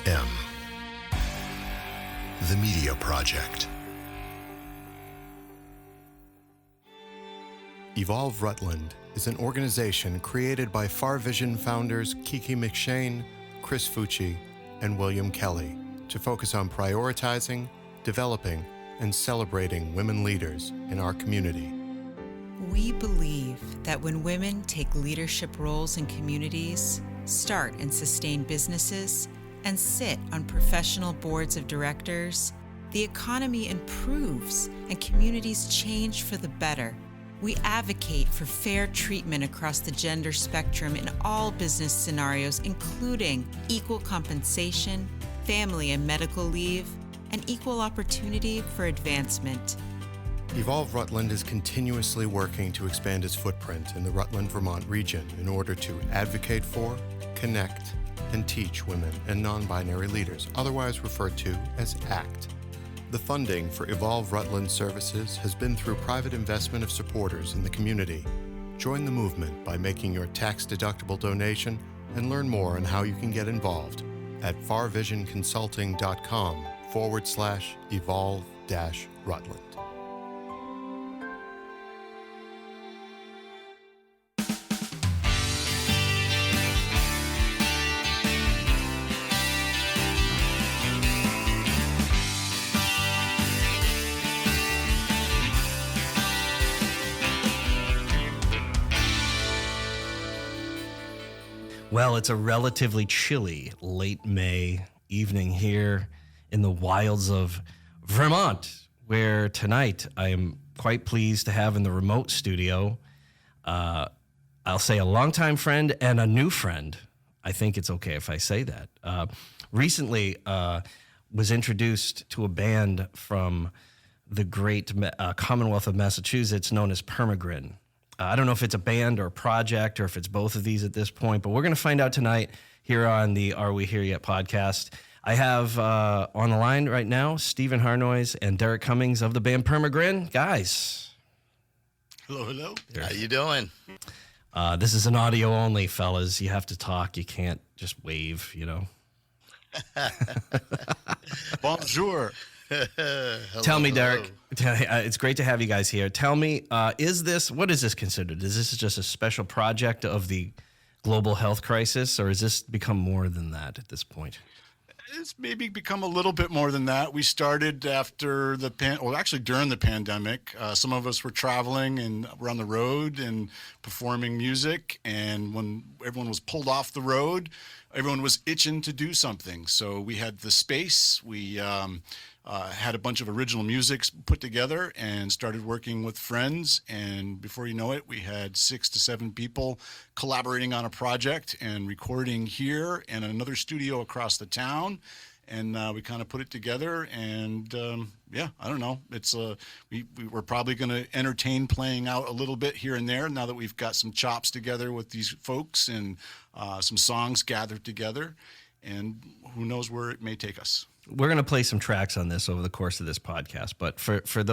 The Media Project. Evolve Rutland is an organization created by Far Vision founders Kiki McShane, Chris Fucci, and William Kelly to focus on prioritizing, developing, and celebrating women leaders in our community. We believe that when women take leadership roles in communities, start and sustain businesses, and sit on professional boards of directors, the economy improves and communities change for the better. We advocate for fair treatment across the gender spectrum in all business scenarios, including equal compensation, family and medical leave, and equal opportunity for advancement. Evolve Rutland is continuously working to expand its footprint in the Rutland, Vermont region in order to advocate for, connect, and teach women and non-binary leaders, otherwise referred to as ACT. The funding for Evolve Rutland services has been through private investment of supporters in the community. Join the movement by making your tax-deductible donation and learn more on how you can get involved at farvisionconsulting.com/evolve-rutland. Well, it's a relatively chilly late May evening here in the wilds of Vermont, where tonight I am quite pleased to have in the remote studio, I'll say a longtime friend and a new friend. I think it's okay if I say that. Recently was introduced to a band from the great Commonwealth of Massachusetts known as Perma Grin. I don't know if it's a band or a project or if it's both of these at this point, but we're going to find out tonight here on the Are We Here Yet podcast. I have on the line right now Steven Harnois and Dan Cummings of the band Perma Grin. Guys. Hello, hello. How you doing? This is an audio only, fellas. You have to talk. You can't just wave, you know. Bonjour. Tell me, Derek, it's great to have you guys here. Tell me, what is this considered? Is this just a special project of the global health crisis, or has this become more than that at this point? It's maybe become a little bit more than that. We started after during the pandemic. Some of us were traveling and were on the road and performing music. And when everyone was pulled off the road, everyone was itching to do something. So we had the space. We had a bunch of original music put together and started working with friends. And before you know it, we had 6 to 7 people collaborating on a project and recording here and another studio across the town. And we kind of put it together. And I don't know. It's we're probably going to entertain playing out a little bit here and there now that we've got some chops together with these folks and some songs gathered together. And who knows where it may take us. We're going to play some tracks on this over the course of this podcast, but for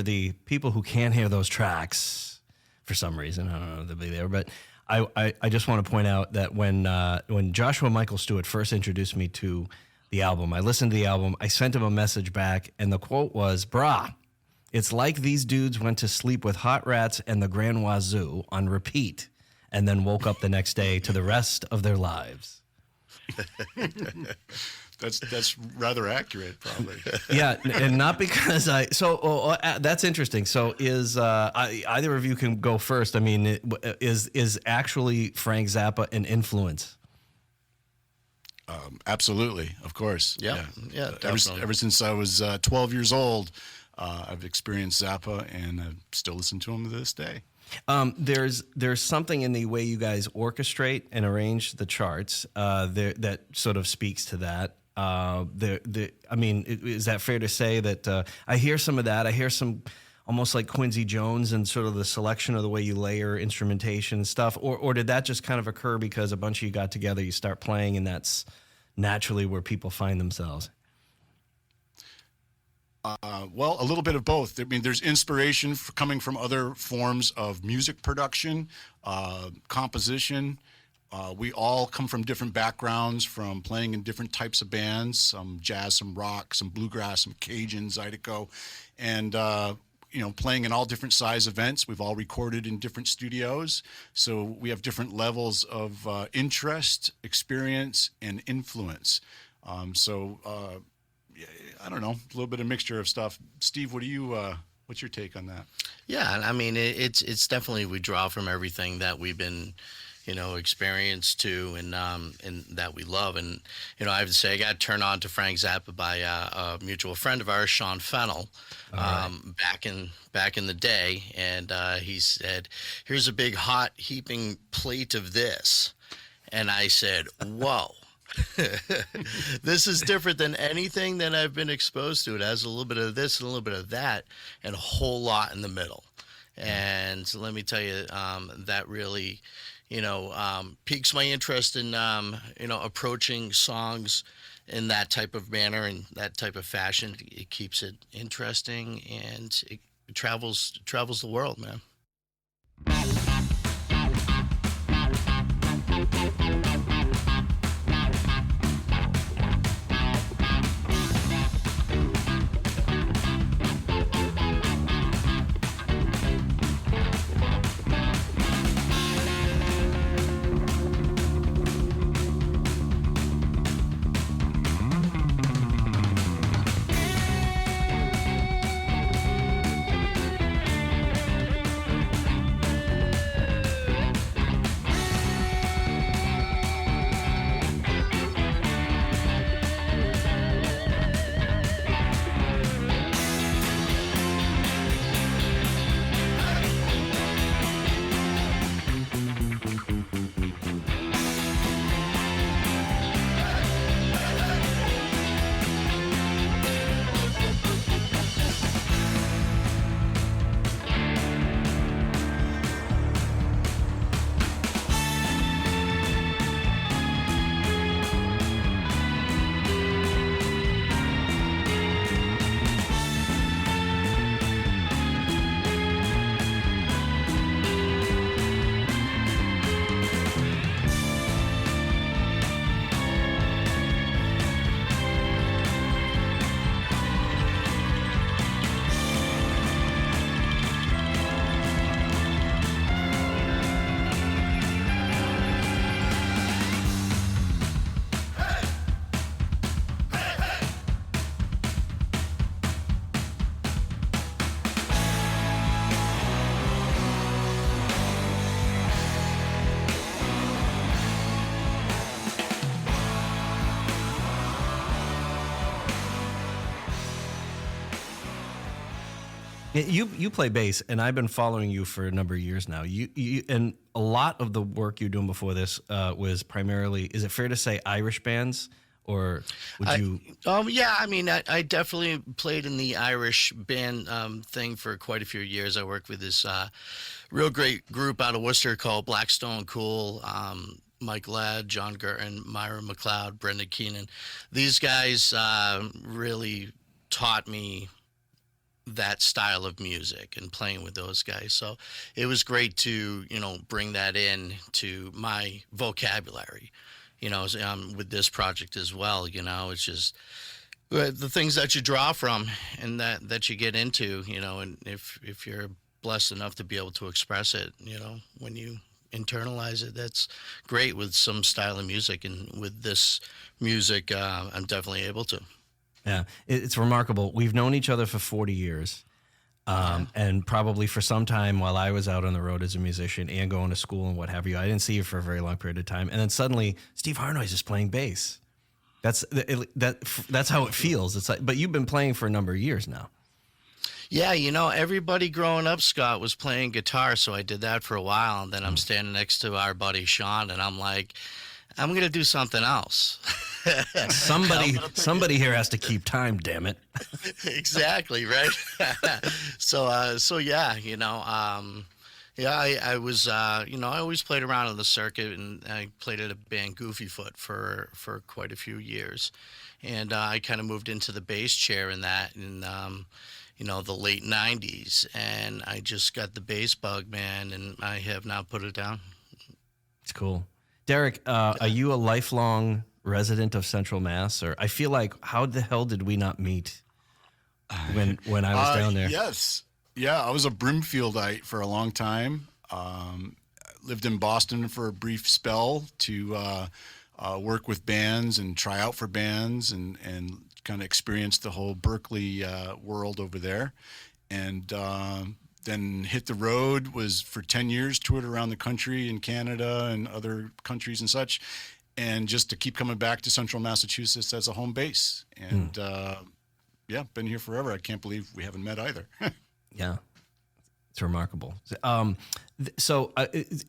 the people who can't hear those tracks for some reason, I don't know if they'll be there, but I just want to point out that when Joshua Michael Stewart first introduced me to the album, I listened to the album, I sent him a message back, and the quote was, "Brah, it's like these dudes went to sleep with Hot Rats and the Grand Wazoo on repeat, and then woke up the next day to the rest of their lives." That's rather accurate, probably. Yeah, and not because that's interesting. So is either of you can go first. I mean, is actually Frank Zappa an influence? Absolutely, of course. Yeah, definitely. Ever since I was 12 years old, I've experienced Zappa, and I still listen to him to this day. There's something in the way you guys orchestrate and arrange the charts that sort of speaks to that. I mean, is that fair to say that I hear some of that? I hear some almost like Quincy Jones and sort of the selection of the way you layer instrumentation and stuff, or did that just kind of occur because a bunch of you got together, you start playing, and that's naturally where people find themselves? Well, a little bit of both. I mean, there's inspiration coming from other forms of music production, composition, We all come from different backgrounds, from playing in different types of bands, some jazz, some rock, some bluegrass, some Cajun, Zydeco, and playing in all different size events. We've all recorded in different studios, so we have different levels of interest, experience, and influence. I don't know, a little bit of mixture of stuff. Steve, what's your take on that? Yeah, I mean, it's definitely, we draw from everything that we've been, experienced to, and that we love. And I have to say, I got turned on to Frank Zappa by a mutual friend of ours, Sean Fennell, back in the day, and he said, "Here's a big hot heaping plate of this," and I said, "Whoa." This is different than anything that I've been exposed to. It has a little bit of this and a little bit of that and a whole lot in the middle. And so let me tell you, that really, piques my interest in, approaching songs in that type of manner and that type of fashion. It keeps it interesting, and it travels the world, man. You play bass, and I've been following you for a number of years now. You and a lot of the work you're doing before this was primarily, is it fair to say, Irish bands, or would you? Yeah, I mean, I definitely played in the Irish band thing for quite a few years. I worked with this real great group out of Worcester called Blackstone Cool. Mike Ladd, John Gurton, Myra McLeod, Brendan Keenan. These guys really taught me that style of music and playing with those guys. So it was great to, bring that in to my vocabulary, with this project as well. It's just the things that you draw from and that you get into, and if you're blessed enough to be able to express it, when you internalize it, that's great with some style of music. And with this music, I'm definitely able to. Yeah, it's remarkable. We've known each other for 40 years. And probably for some time while I was out on the road as a musician and going to school and what have you, I didn't see you for a very long period of time. And then suddenly Steve Harnois is just playing bass. That's how it feels. It's like, but you've been playing for a number of years now. Yeah, everybody growing up, Scott, was playing guitar, so I did that for a while. And then I'm standing next to our buddy Sean, and I'm like, I'm going to do something else. Somebody here has to keep time, damn it. Exactly, right? So yeah, I was, I always played around on the circuit, and I played at a band Goofy Foot for quite a few years. And I kind of moved into the bass chair in that in, the late 90s. And I just got the bass bug, man, and I have not put it down. It's cool. Derek, are you a lifelong resident of Central Mass? Or I feel like, how the hell did we not meet when I was down there? Yes. Yeah, I was a Brimfieldite for a long time. Lived in Boston for a brief spell to work with bands and try out for bands and kind of experience the whole Berkeley world over there. And then hit the road, was for 10 years, toured around the country in Canada and other countries and such. And just to keep coming back to Central Massachusetts as a home base. And yeah, been here forever. I can't believe we haven't met either. Yeah, it's remarkable. So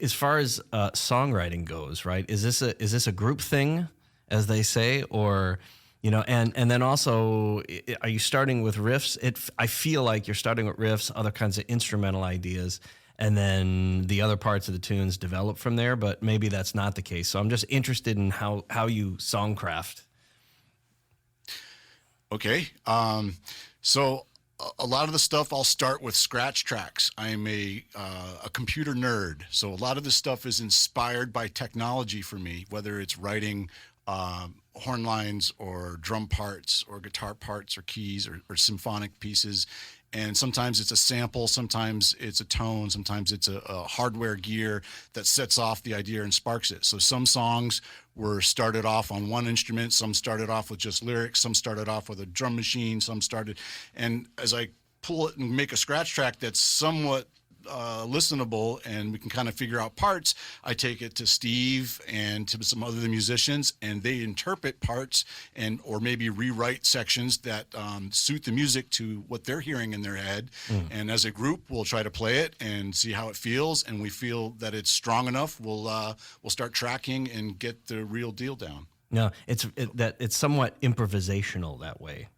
as far as songwriting goes, right? Is this a group thing, as they say, or and then also, are you starting with riffs? I feel like you're starting with riffs, other kinds of instrumental ideas, and then the other parts of the tunes develop from there. But maybe that's not the case. So I'm just interested in how you songcraft. Okay. So a lot of the stuff I'll start with scratch tracks. I'm a computer nerd, so a lot of this stuff is inspired by technology for me, whether it's writing horn lines or drum parts or guitar parts or keys or symphonic pieces. And sometimes it's a sample, sometimes it's a tone, sometimes it's a hardware gear that sets off the idea and sparks it. So some songs were started off on one instrument, some started off with just lyrics, some started off with a drum machine, and as I pull it and make a scratch track that's somewhat listenable and we can kind of figure out parts, I take it to Steve and to some other musicians, and they interpret parts or maybe rewrite sections that suit the music to what they're hearing in their head. And as a group, we'll try to play it and see how it feels, and we feel that it's strong enough, we'll start tracking and get the real deal down. No, it's somewhat improvisational that way,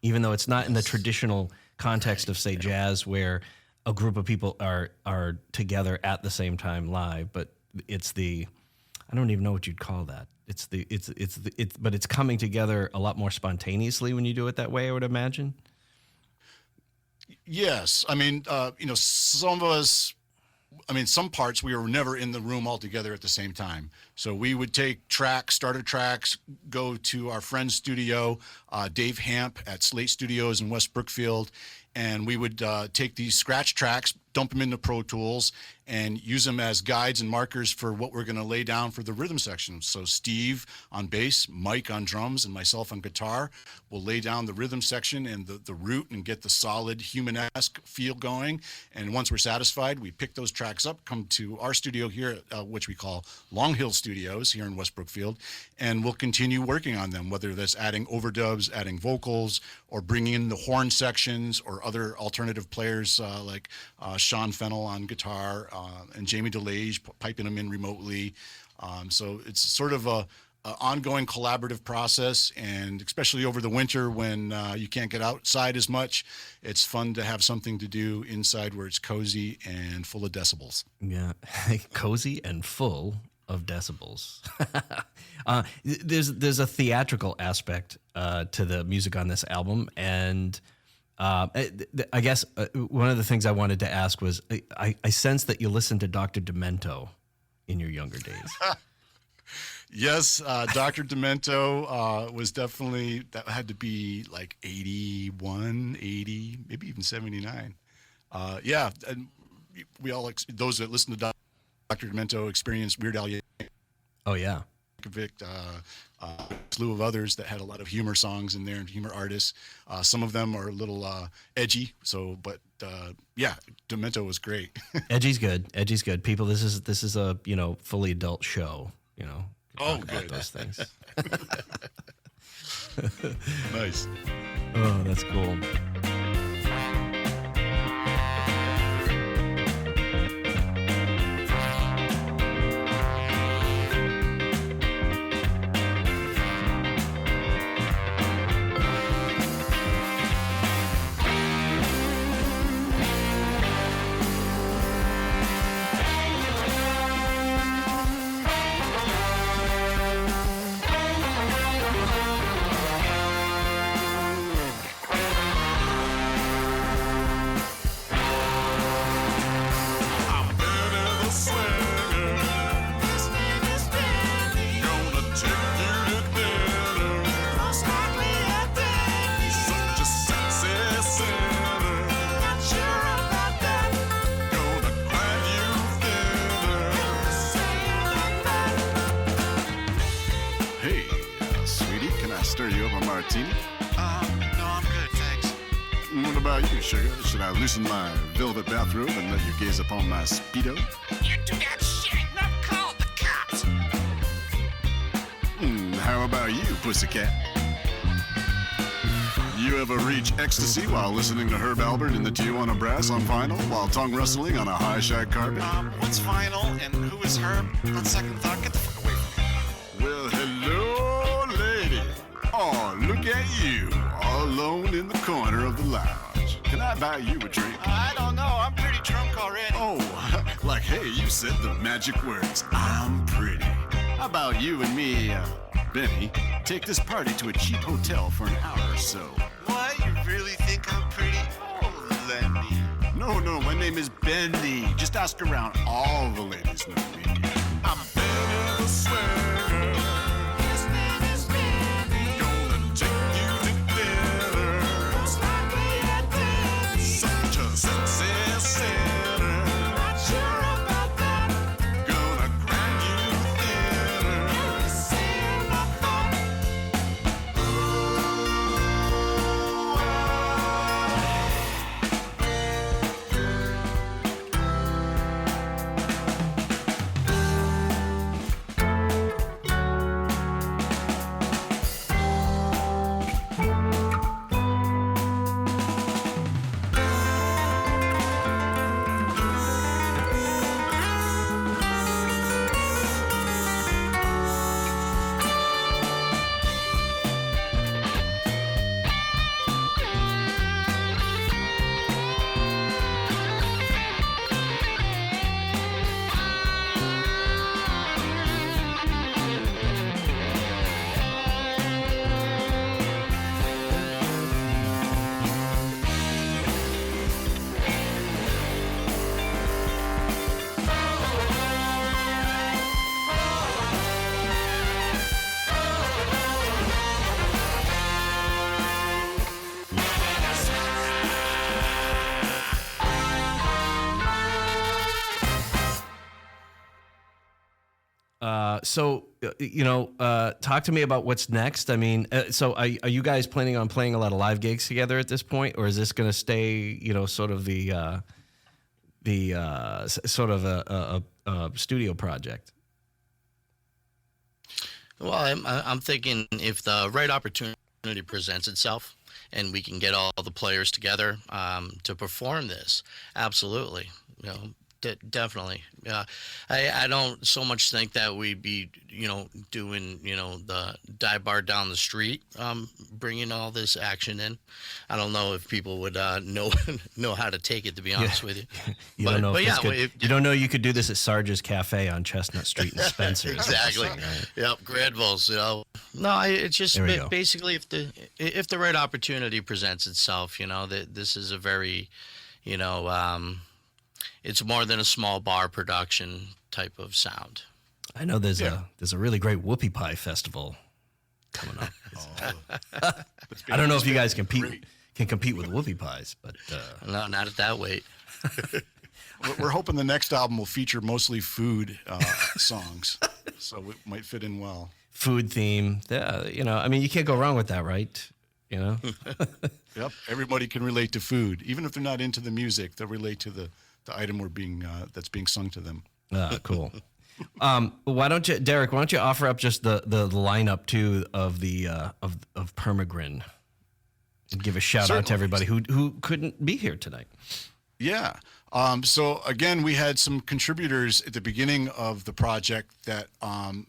even though it's not in the traditional context of, say, jazz, where a group of people are together at the same time live, but it's I don't even know what you'd call that. But it's coming together a lot more spontaneously when you do it that way, I would imagine. Yes. I mean, some of us, some parts we were never in the room all together at the same time. So we would take tracks, starter tracks, go to our friend's studio, Dave Hamp at Slate Studios in West Brookfield, and we would take these scratch tracks, dump them into Pro Tools, and use them as guides and markers for what we're going to lay down for the rhythm section. So Steve on bass, Mike on drums, and myself on guitar will lay down the rhythm section and the root and get the solid human-esque feel going. And once we're satisfied, we pick those tracks up, come to our studio here, which we call Long Hill Studios here in West Brookfield, and we'll continue working on them, whether that's adding overdubs, adding vocals, or bringing in the horn sections or other alternative players like Sean Fennell on guitar and Jamie DeLage piping them in remotely. So it's sort of a ongoing collaborative process, and especially over the winter when you can't get outside as much, it's fun to have something to do inside where it's cozy and full of decibels. Yeah, cozy and full of decibels. There's a theatrical aspect to the music on this album, and I guess one of the things I wanted to ask was, I sense that you listened to Dr. Demento in your younger days. Yes, Dr. Demento was definitely, that had to be like 81, 80, maybe even 79. Yeah, and we all, those that listen to Dr. Demento experienced Weird Al Yankovic, Oh, yeah. slew of others that had a lot of humor songs in there and humor artists. Some of them are a little edgy, but yeah, Demento was great. Edgy's good. Edgy's good. People, this is a fully adult show. Oh, about good. Those things. Nice. Oh, that's cool. stir you up a martini? No, I'm good, thanks. What about you, sugar? Should I loosen my velvet bathrobe and let you gaze upon my Speedo? You do that shit, and I'm calling the cops. How about you, pussycat? You ever reach ecstasy while listening to Herb Albert in the Tijuana Brass on vinyl while tongue wrestling on a high shag carpet? What's vinyl, and who is Herb? On second thought, get the fuck away from me. Well, hello, lady. Oh, look at you, all alone in the corner of the lounge. Can I buy you a drink? I don't know, I'm pretty drunk already. Oh, like, hey, you said the magic words. I'm pretty. How about you and me, Benny, take this party to a cheap hotel for an hour or so? What, you really think I'm pretty? Oh, Lenny. No, my name is Benny. Just ask around. All the ladies know me. I'm Benny the Swagger. His name is Benny. Gonna take you to dinner. Most likely at Denny's. Such a sexy sinner. Not sure about that. Gonna grind you thinner. You're saying my thought. Talk to me about what's next. I mean, so are you guys planning on playing a lot of live gigs together at this point, or is this going to stay, sort of a studio project? Well, I'm thinking if the right opportunity presents itself and we can get all the players together to perform this, absolutely, definitely. I don't so much think that we'd be, doing, the dive bar down the street, bringing all this action in. I don't know if people would know how to take it, to be honest with you. You don't know you could do this at Sarge's Cafe on Chestnut Street in Spencer. Exactly. Right? Yep, Granville's. No, it's just basically if the right opportunity presents itself, that this is a very, it's more than a small bar production type of sound. I know there's a really great whoopie pie festival coming up. I don't know if you guys can compete with whoopie pies, but no, not at that weight. We're hoping the next album will feature mostly food songs, so it might fit in well. Food theme, I mean, you can't go wrong with that, right? Yep, everybody can relate to food, even if they're not into the music. They'll relate to the item that's being sung to them. Cool. Why don't you, Derek? Why don't you offer up just the lineup too of the of Perma Grin, and give a shout out to everybody who couldn't be here tonight. Yeah. So again, we had some contributors at the beginning of the project that some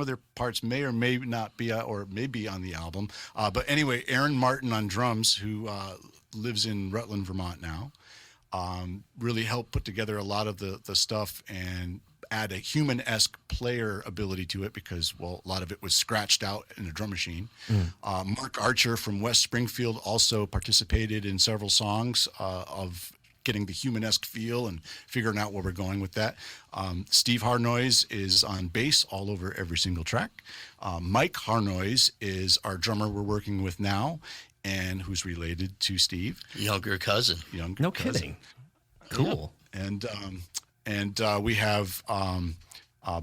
of their parts may or may not be or may be on the album. But anyway, Aaron Martin on drums, who lives in Rutland, Vermont now. Really helped put together a lot of the stuff and add a human-esque player ability to it because, well, a lot of it was scratched out in a drum machine. Mark Archer from West Springfield also participated in several songs of getting the human-esque feel and figuring out where we're going with that. Steve Harnois is on bass all over every single track. Mike Harnois is our drummer we're working with now, and who's related to Steve. Younger cousin. No kidding. Cool. And we have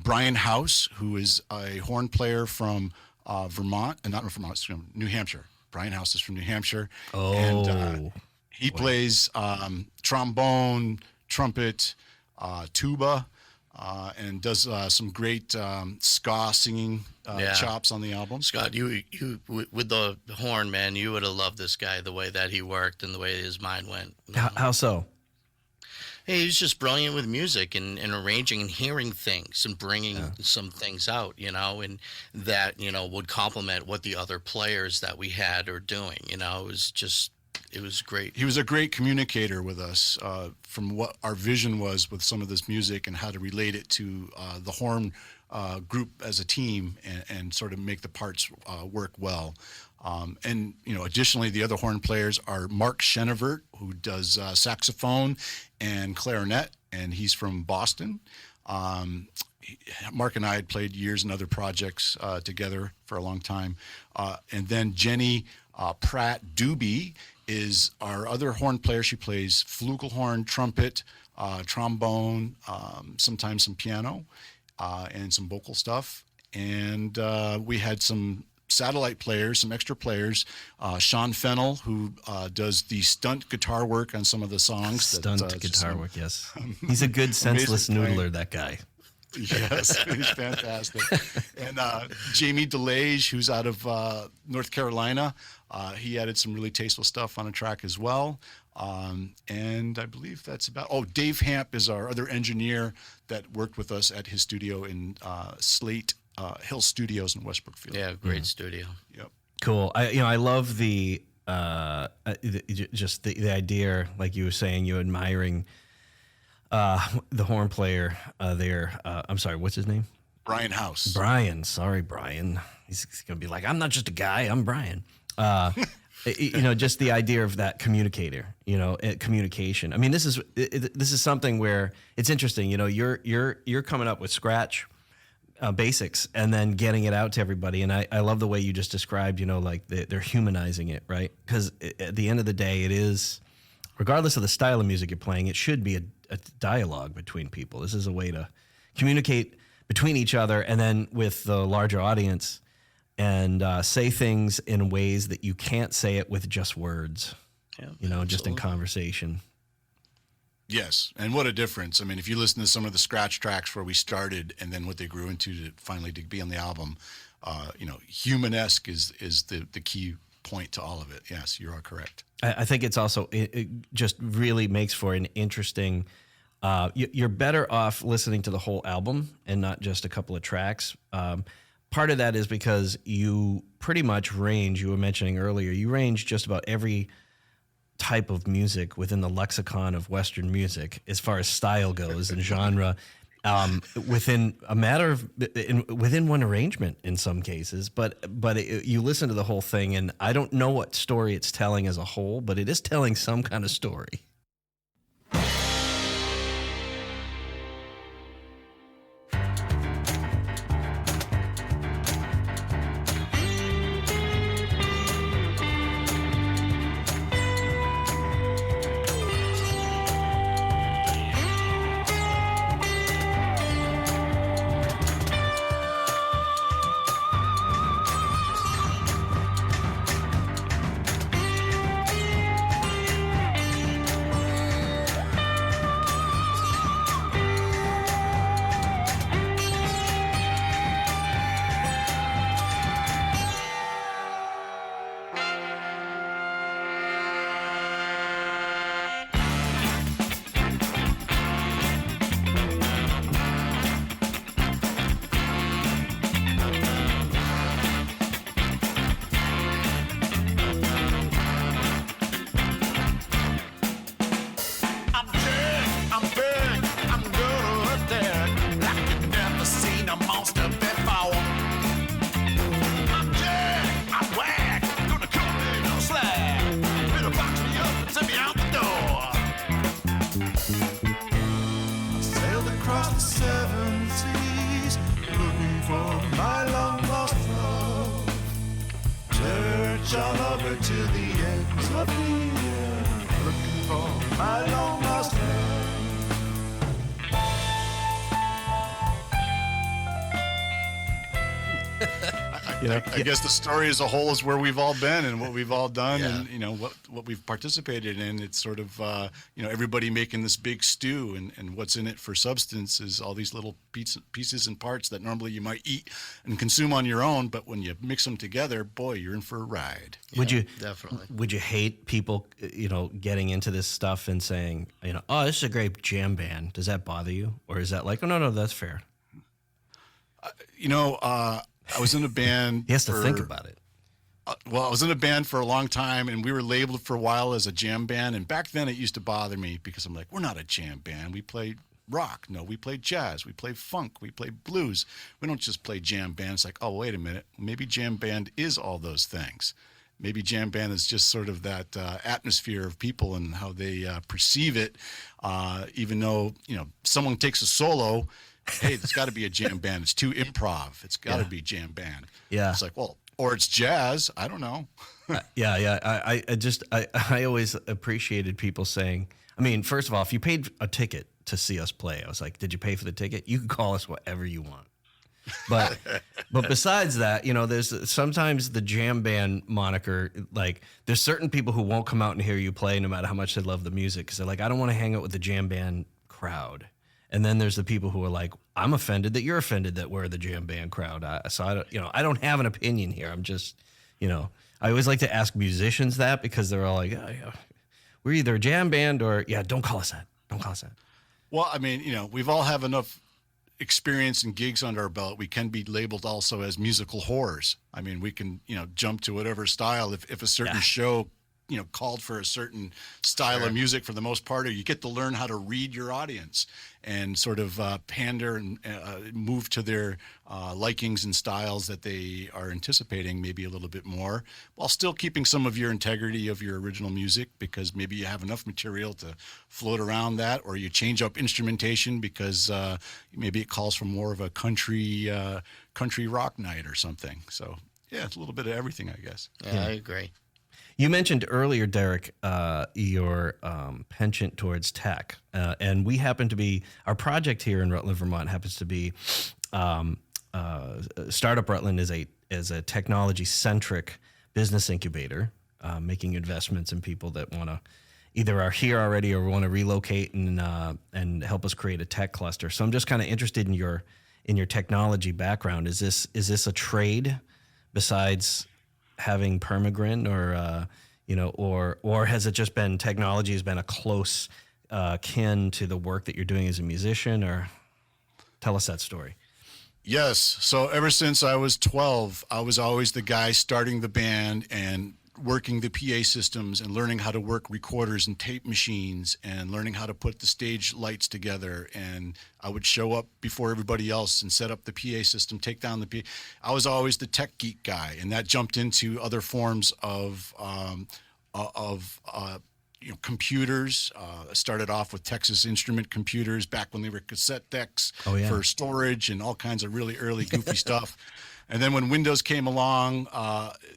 Brian House, who is a horn player from Vermont, and not Vermont, it's from New Hampshire. Brian House is from New Hampshire. Oh, And he plays trombone, trumpet, tuba, and does some great ska singing chops on the album. Scott, you with the horn, man, you would have loved this guy, the way that he worked and the way his mind went. How so? Hey, he's just brilliant with music and arranging and hearing things and bringing some things out, and that, would complement what the other players that we had are doing. It was great. He was a great communicator with us from what our vision was with some of this music and how to relate it to the horn group as a team and sort of make the parts work well. And additionally, the other horn players are Mark Chenevert, who does saxophone and clarinet, and he's from Boston. Mark and I had played years in other projects together for a long time. And then Jenny Pratt Doobie is our other horn player. She plays flugelhorn, trumpet, trombone, sometimes some piano, and some vocal stuff. And we had some satellite players, some extra players. Sean Fennell, who does the stunt guitar work on some of the songs. Stunt guitar work, yes. He's a good senseless noodler, that guy. Yes, he's fantastic. And Jamie DeLage, who's out of North Carolina, he added some really tasteful stuff on a track as well. And I believe that's about... Oh, Dave Hamp is our other engineer that worked with us at his studio in Slate Hill Studios in West Brookfield. Yeah, great studio. Yep. Cool. I love the idea, like you were saying, you admiring the horn player there. I'm sorry, what's his name? Brian House. Brian. Sorry, Brian. He's going to be like, I'm not just a guy, I'm Brian. Just the idea of that communicator, communication. I mean, this is something where it's interesting. You're coming up with scratch basics and then getting it out to everybody. And I love the way you just described, like they're humanizing it, right? Because at the end of the day, it is, regardless of the style of music you're playing, it should be a dialogue between people. This is a way to communicate between each other and then with the larger audience and say things in ways that you can't say it with just words, just in conversation. Yes, and what a difference. I mean, if you listen to some of the scratch tracks where we started and then what they grew into to finally to be on the album, human-esque is the key point to all of it. Yes, you are correct. I think it's also, it just really makes for an interesting, you're better off listening to the whole album and not just a couple of tracks. Part of that is because you pretty much range, you were mentioning earlier, you range just about every type of music within the lexicon of Western music as far as style goes and genre, within a matter of within one arrangement in some cases. But you listen to the whole thing, and I don't know what story it's telling as a whole, but it is telling some kind of story. You know, I guess the story as a whole is where we've all been and what we've all done, Yeah. and what we've participated in. It's sort of everybody making this big stew, and what's in it for substance is all these little pieces and parts that normally you might eat and consume on your own, but when you mix them together, boy, you're in for a ride. Would you definitely. Would you hate people, getting into this stuff and saying, oh, this is a great jam band? Does that bother you, or is that like, oh no, that's fair? I was in a band. He has to think about it. I was in a band for a long time, and we were labeled for a while as a jam band. And back then, it used to bother me because I'm like, we're not a jam band. We play rock. No, we play jazz. We play funk. We play blues. We don't just play jam band. It's like, oh, wait a minute. Maybe jam band is all those things. Maybe jam band is just sort of that atmosphere of people and how they perceive it. Even though, someone takes a solo, hey, there's got to be a jam band. It's too improv. It's got to be jam band. Yeah. It's like, well, or it's jazz. I don't know. Yeah. I always appreciated people saying, first of all, if you paid a ticket to see us play, I was like, did you pay for the ticket? You can call us whatever you want. But besides that, there's sometimes the jam band moniker, like there's certain people who won't come out and hear you play no matter how much they love the music, because they're like, I don't want to hang out with the jam band crowd. And then there's the people who are like, I'm offended that you're offended that we're the jam band crowd. I don't have an opinion here. I'm just, I always like to ask musicians that, because they're all like, oh, yeah, we're either a jam band or, yeah, don't call us that. Don't call us that. Well, we've all have enough experience and gigs under our belt. We can be labeled also as musical whores. We can, jump to whatever style if a certain show, called for a certain style of music for the most part, or you get to learn how to read your audience and sort of pander and move to their likings and styles that they are anticipating maybe a little bit more, while still keeping some of your integrity of your original music, because maybe you have enough material to float around that, or you change up instrumentation because maybe it calls for more of a country rock night or something. So yeah, it's a little bit of everything, I guess. Yeah, I agree. You mentioned earlier, Derek, your penchant towards tech, and we happen to be, our project here in Rutland, Vermont happens to be, Startup Rutland is a technology-centric business incubator, making investments in people that want to either are here already or want to relocate and help us create a tech cluster. So I'm just kind of interested in your technology background. Is this a trade besides having PermaGrin, or has it just been technology has been a close kin to the work that you're doing as a musician? Or tell us that story. Yes. So ever since I was 12, I was always the guy starting the band and working the PA systems and learning how to work recorders and tape machines and learning how to put the stage lights together. And I would show up before everybody else and set up the PA system, take down the PA. I was always the tech geek guy, and that jumped into other forms of computers. I started off with Texas Instrument computers back when they were cassette decks for storage and all kinds of really early goofy stuff. And then when Windows came along,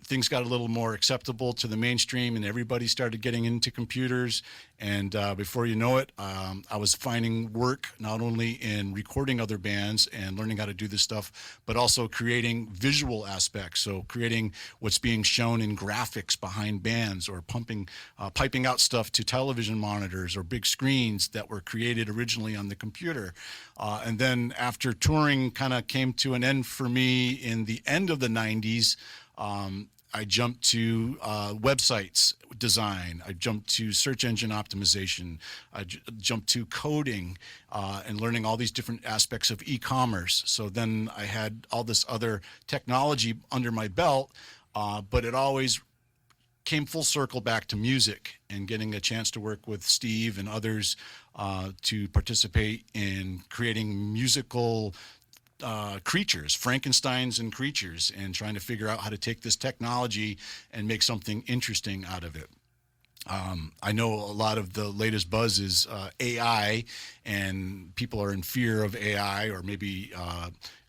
things got a little more acceptable to the mainstream, and everybody started getting into computers. And before you know it, I was finding work not only in recording other bands and learning how to do this stuff, but also creating visual aspects. So creating what's being shown in graphics behind bands, or piping out stuff to television monitors or big screens that were created originally on the computer. And then after touring kind of came to an end for me in the end of the 90s, I jumped to websites design. I jumped to search engine optimization. I jumped to coding and learning all these different aspects of e-commerce. So then I had all this other technology under my belt, but it always came full circle back to music and getting a chance to work with Steve and others to participate in creating musical creatures, Frankensteins and creatures, and trying to figure out how to take this technology and make something interesting out of it. I know a lot of the latest buzz is AI, and people are in fear of AI, or maybe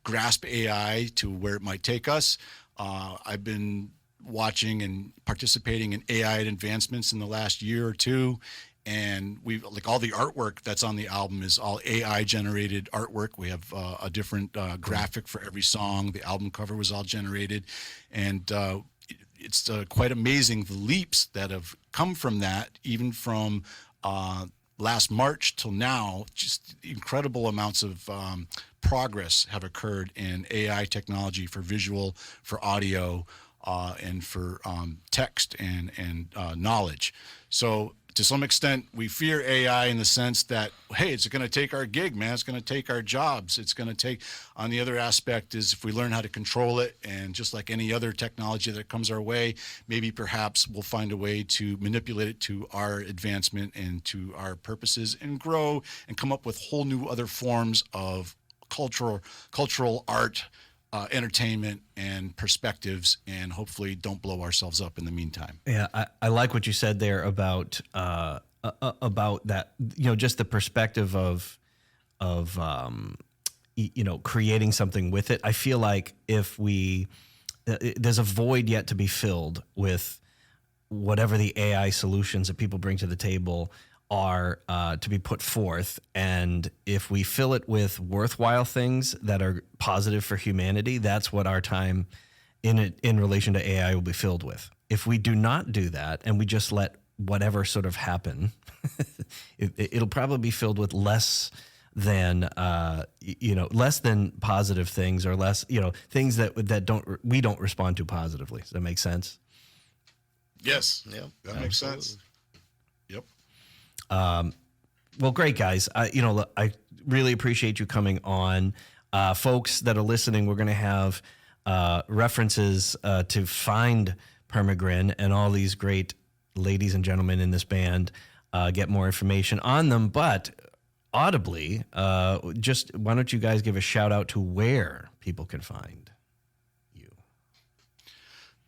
grasp AI to where it might take us. I've been watching and participating in AI advancements in the last year or two, and we like all the artwork that's on the album is all AI generated artwork. We have a different graphic for every song. The album cover was all generated, and it's quite amazing the leaps that have come from that, even from last March till now. Just incredible amounts of progress have occurred in AI technology for visual, for audio, and for text and knowledge. So to some extent, we fear AI in the sense that, hey, it's going to take our gig, man. It's going to take our jobs. It's going to take, on the other aspect is if we learn how to control it, and just like any other technology that comes our way, maybe perhaps we'll find a way to manipulate it to our advancement and to our purposes and grow and come up with whole new other forms of cultural art, entertainment and perspectives, and hopefully don't blow ourselves up in the meantime. Yeah, I like what you said there about that. Just the perspective of creating something with it. I feel like if there's a void yet to be filled with whatever the AI solutions that people bring to the table are to be put forth. And if we fill it with worthwhile things that are positive for humanity, that's what our time in relation to AI will be filled with. If we do not do that and we just let whatever sort of happen, it'll probably be filled with less than positive things, or less, things that we don't respond to positively. Does that make sense? Yes. Yep. That makes sense. Yep. Well, great, guys. I really appreciate you coming on. Folks that are listening, we're going to have references to find Perma Grin and all these great ladies and gentlemen in this band, get more information on them. But audibly, just why don't you guys give a shout out to where people can find you?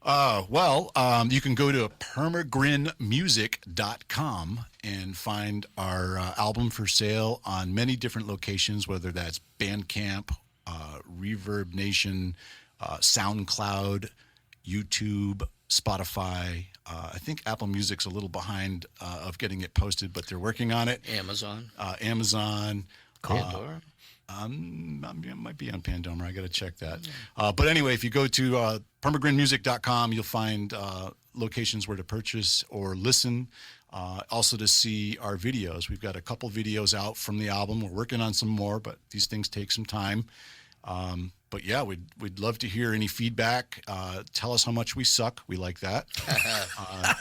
You can go to permagrinmusic.com and find our album for sale on many different locations, whether that's Bandcamp, Reverb Nation, SoundCloud, YouTube, Spotify. I think Apple Music's a little behind of getting it posted, but they're working on it. Amazon. Cool. It might be on Pandora. I got to check that. But anyway, if you go to permagrinmusic.com, you'll find locations where to purchase or listen. Also to see our videos. We've got a couple videos out from the album. We're working on some more, but these things take some time. But yeah, we'd love to hear any feedback. Tell us how much we suck. We like that.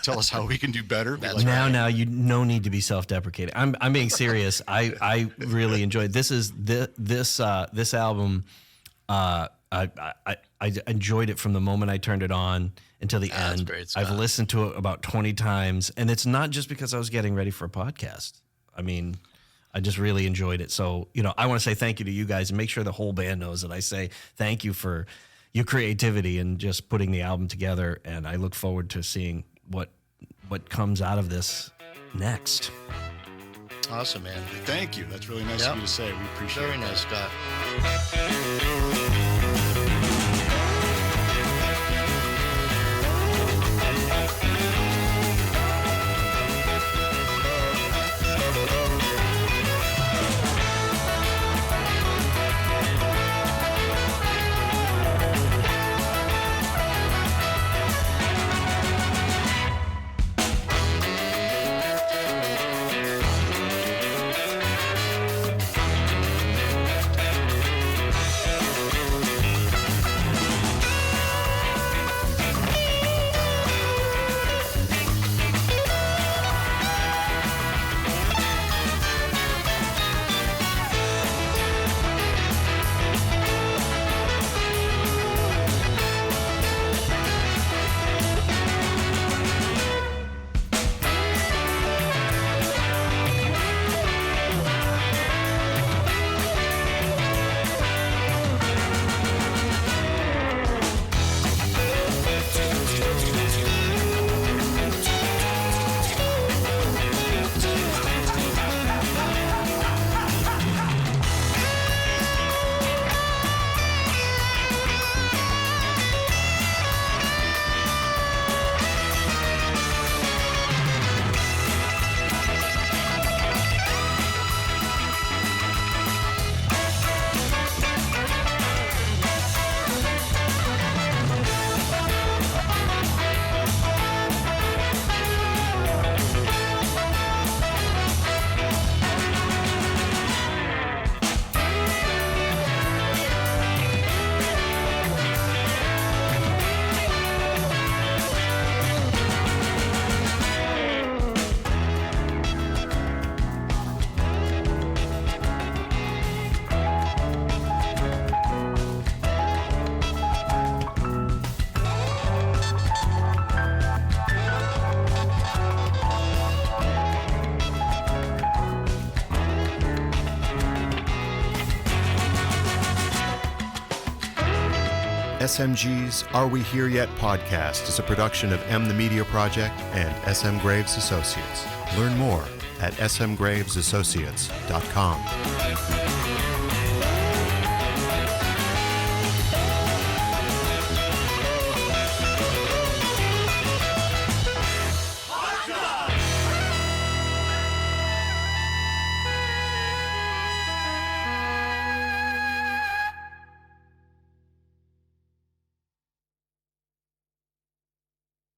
Tell us how we can do better. Now, you no need to be self-deprecating. I'm being serious. I really enjoyed this album. I enjoyed it from the moment I turned it on until the end. That's great, Scott. I've listened to it about 20 times, and it's not just because I was getting ready for a podcast. I mean, I just really enjoyed it. So, I want to say thank you to you guys, and make sure the whole band knows that I say thank you for your creativity and just putting the album together. And I look forward to seeing what comes out of this next. Awesome, man. Thank you. That's really nice of you to say. We appreciate it. Very nice, Scott. SMG's Are We Here Yet podcast is a production of M the Media Project and SM Graves Associates. Learn more at smgravesassociates.com.